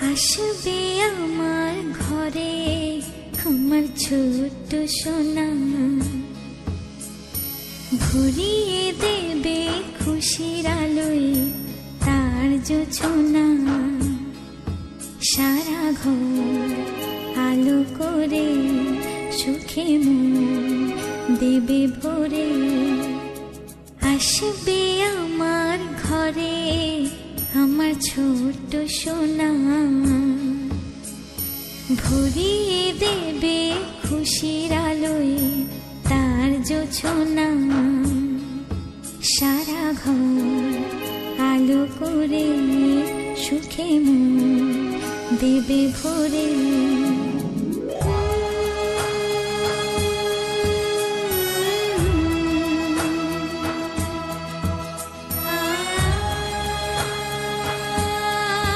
আসবে আমার ঘরে আমার ছোট্ট সোনা, ভরিয়ে দেবে খুশির আলোয় তার জোছনা। সারা ঘর আলো করে সুখে মন দেবে ভরে। আসবে আমার ঘরে আমার ছোট্ট সোনা, ভরিয়ে দেবে খুশির আলোয় তার জোছনা। সারা ঘর আলো করে সুখে মন দেবে ভরে।